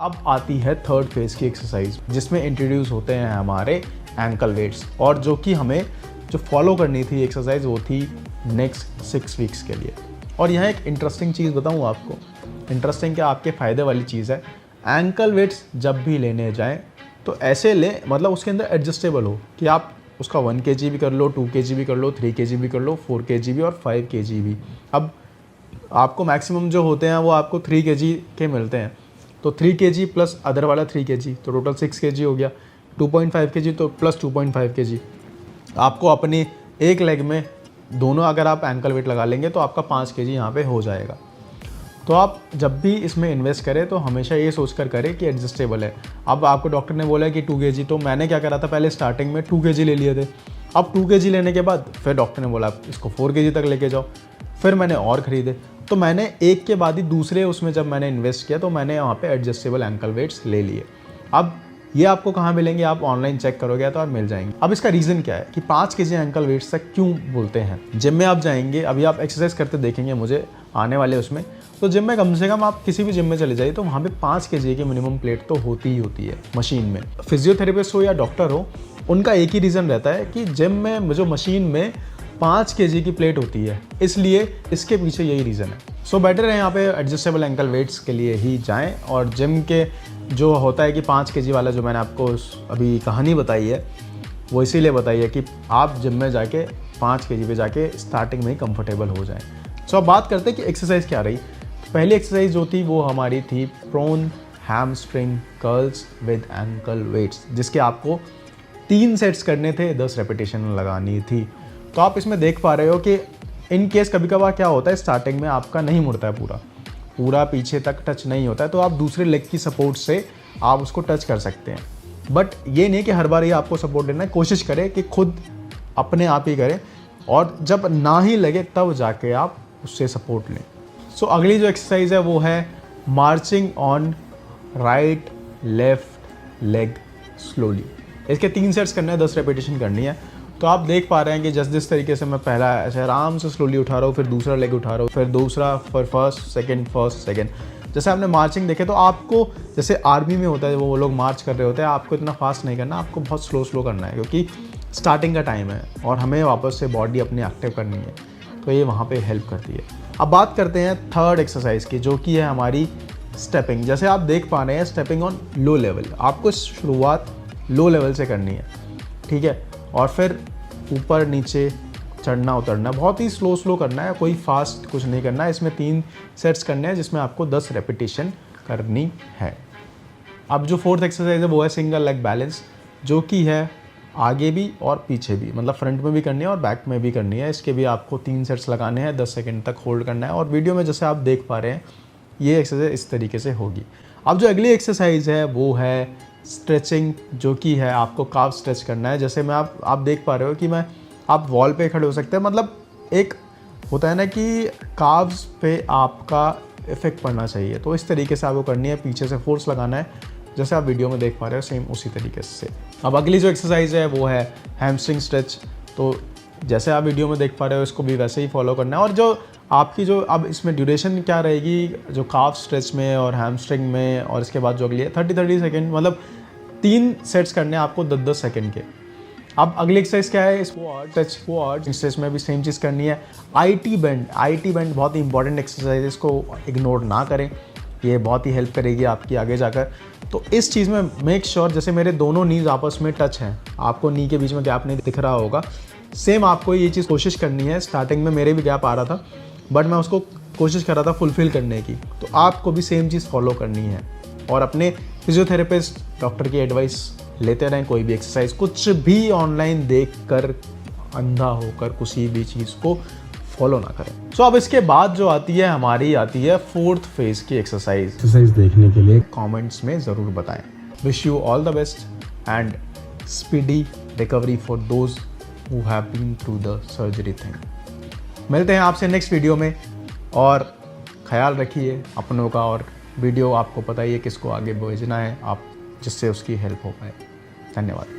अब आती है थर्ड फेज की एक्सरसाइज जिसमें इंट्रोड्यूस होते हैं हमारे एंकल वेट्स, और जो कि हमें जो फॉलो करनी थी एक्सरसाइज वो थी नेक्स्ट 6 वीक्स के लिए। और यहाँ एक इंटरेस्टिंग चीज़ बताऊँ आपको, इंटरेस्टिंग क्या आपके फ़ायदे वाली चीज़ है, एंकल वेट्स जब भी लेने जाएं तो ऐसे लें मतलब उसके अंदर एडजस्टेबल हो कि आप उसका 1 kg भी कर लो, 2 kg भी कर लो, 3 kg भी कर लो, 4 kg भी और 5 kg भी। अब आपको मैक्सिमम जो होते हैं वो आपको 3 kg के मिलते हैं, तो 3 kg प्लस अदर वाला 3 kg तो टोटल 6 kg हो गया, 2.5 kg तो प्लस 2.5 kg। आपको अपनी एक लेग में दोनों अगर आप एंकल वेट लगा लेंगे तो आपका 5 kg यहाँ पे हो जाएगा। तो आप जब भी इसमें इन्वेस्ट करें तो हमेशा ये सोच कर करें कि एडजस्टेबल है। अब आपको डॉक्टर ने बोला कि 2 kg, तो मैंने क्या करा था पहले स्टार्टिंग में 2 kg ले लिए थे। अब 2 kg लेने के बाद फिर डॉक्टर ने बोला इसको 4 kg तक लेके जाओ, फिर मैंने और ख़रीदे। तो मैंने एक के बाद ही दूसरे उसमें जब मैंने इन्वेस्ट किया तो मैंने वहाँ पे एडजस्टेबल एंकल वेट्स ले लिए। अब ये आपको कहाँ मिलेंगे, आप ऑनलाइन चेक करोगे तो आप मिल जाएंगे। अब इसका रीज़न क्या है कि 5 kg एंकल वेट्स तक क्यों बोलते हैं। जिम में आप जाएंगे, अभी आप एक्सरसाइज करते देखेंगे मुझे आने वाले उसमें, तो जिम में कम से कम आप किसी भी जिम में चले जाइए तो वहाँ पे 5 kg की मिनिमम प्लेट तो होती ही होती है मशीन में। फिजियोथेरेपिस्ट हो या डॉक्टर हो, उनका एक ही रीज़न रहता है कि जिम में जो मशीन में 5 kg की प्लेट होती है, इसलिए इसके पीछे यही रीज़न है। सो बेटर है यहाँ पे एडजस्टेबल एंकल वेट्स के लिए ही जाएं। और जिम के जो होता है कि 5 kg वाला जो मैंने आपको अभी कहानी बताई है वो इसीलिए बताई है कि आप जिम में जाके 5 kg पे जाके स्टार्टिंग में ही कंफर्टेबल हो जाएं। सो अब बात करते हैं कि एक्सरसाइज क्या रही। पहली एक्सरसाइज जो थी वो हमारी थी prone hamstring curls with ankle weights, जिसके आपको 3 सेट्स करने थे, 10 रेपिटेशन लगानी थी। तो आप इसमें देख पा रहे हो कि इन केस कभी कभार क्या होता है स्टार्टिंग में आपका नहीं मुड़ता है, पूरा पीछे तक टच नहीं होता है, तो आप दूसरे लेग की सपोर्ट से आप उसको टच कर सकते हैं। बट ये नहीं कि हर बार ही आपको सपोर्ट लेना है, कोशिश करें कि खुद अपने आप ही करें और जब ना ही लगे तब जाके आप उससे सपोर्ट लें। सो अगली जो एक्सरसाइज है वो है marching on right left leg slowly. इसके 3 सेट्स करने हैं, 10 रेपिटेशन करनी है। तो आप देख पा रहे हैं कि जिस तरीके से मैं पहला ऐसे आराम से स्लोली उठा रहा हूँ, फिर दूसरा लेग उठा रहा हूँ, फिर दूसरा, फिर फर्स्ट सेकंड। जैसे आपने मार्चिंग देखे तो आपको जैसे आर्मी में होता है वो लोग मार्च कर रहे होते हैं, आपको इतना फास्ट नहीं करना, आपको बहुत स्लो करना है क्योंकि स्टार्टिंग का टाइम है और हमें वापस से बॉडी अपनी एक्टिव करनी है, तो ये वहाँ पे हेल्प करती है। अब बात करते हैं थर्ड एक्सरसाइज की जो कि है हमारी स्टेपिंग। जैसे आप देख पा रहे हैं स्टेपिंग ऑन लो लेवल, आपको शुरुआत लो लेवल से करनी है, ठीक है, और फिर ऊपर नीचे चढ़ना उतरना बहुत ही स्लो करना है, कोई फास्ट कुछ नहीं करना है। इसमें 3 सेट्स करने हैं जिसमें आपको 10 रेपिटेशन करनी है। अब जो फोर्थ एक्सरसाइज है वो है सिंगल लेग बैलेंस, जो कि है आगे भी और पीछे भी, मतलब फ्रंट में भी करनी है और बैक में भी करनी है। इसके भी आपको 3 सेट्स लगाने हैं, 10 सेकंड तक होल्ड करना है। और वीडियो में जैसे आप देख पा रहे हैं ये एक्सरसाइज इस तरीके से होगी। अब जो अगली एक्सरसाइज है वो है स्ट्रेचिंग, जो कि है आपको काफ स्ट्रेच करना है। जैसे मैं आप देख पा रहे हो कि आप वॉल पे खड़े हो सकते हैं, मतलब एक होता है ना कि काव्स पे आपका इफेक्ट पड़ना चाहिए, तो इस तरीके से आपको करनी है, पीछे से फोर्स लगाना है जैसे आप वीडियो में देख पा रहे हो, सेम उसी तरीके से। अब अगली जो एक्सरसाइज है वो है हैमस्ट्रिंग स्ट्रेच, तो जैसे आप वीडियो में देख पा रहे हो इसको भी वैसे ही फॉलो करना है। और जो आपकी जो अब इसमें ड्यूरेशन क्या रहेगी जो काफ स्ट्रेच में और हैमस्ट्रिंग में, और इसके बाद जो अगली है 30 सेकेंड, मतलब 3 सेट्स करने हैं आपको 10 सेकेंड के। अब अगली एक्सरसाइज क्या है, स्क्वाट स्ट्रेच में भी सेम चीज़ करनी है। IT बेंड बहुत ही इंपॉर्टेंट एक्सरसाइज है, इसको इग्नोर ना करें, ये बहुत ही हेल्प करेगी आपकी आगे जाकर। तो इस चीज़ में मेक श्योर जैसे मेरे दोनों नीज आपस में टच हैं, आपको नी के बीच में गैप नहीं दिख रहा होगा, सेम आपको ये चीज़ कोशिश करनी है। स्टार्टिंग में मेरे भी गैप आ रहा था बट मैं उसको कोशिश कर रहा था फुलफिल करने की, तो आपको भी सेम चीज़ फॉलो करनी है। और अपने फिजियोथेरेपिस्ट डॉक्टर की एडवाइस लेते रहें, कोई भी एक्सरसाइज कुछ भी ऑनलाइन देख कर अंधा होकर किसी भी चीज़ को फॉलो ना करें। सो अब इसके बाद जो आती है फोर्थ फेज की एक्सरसाइज देखने के लिए कमेंट्स में ज़रूर बताएं। Wish you all the best and speedy recovery for those who have been through the surgery thing. मिलते हैं आपसे नेक्स्ट वीडियो में, और ख्याल रखिए अपनों का, और वीडियो आपको पता ही है किसको आगे भेजना है आप, जिससे उसकी हेल्प हो पाए। धन्यवाद।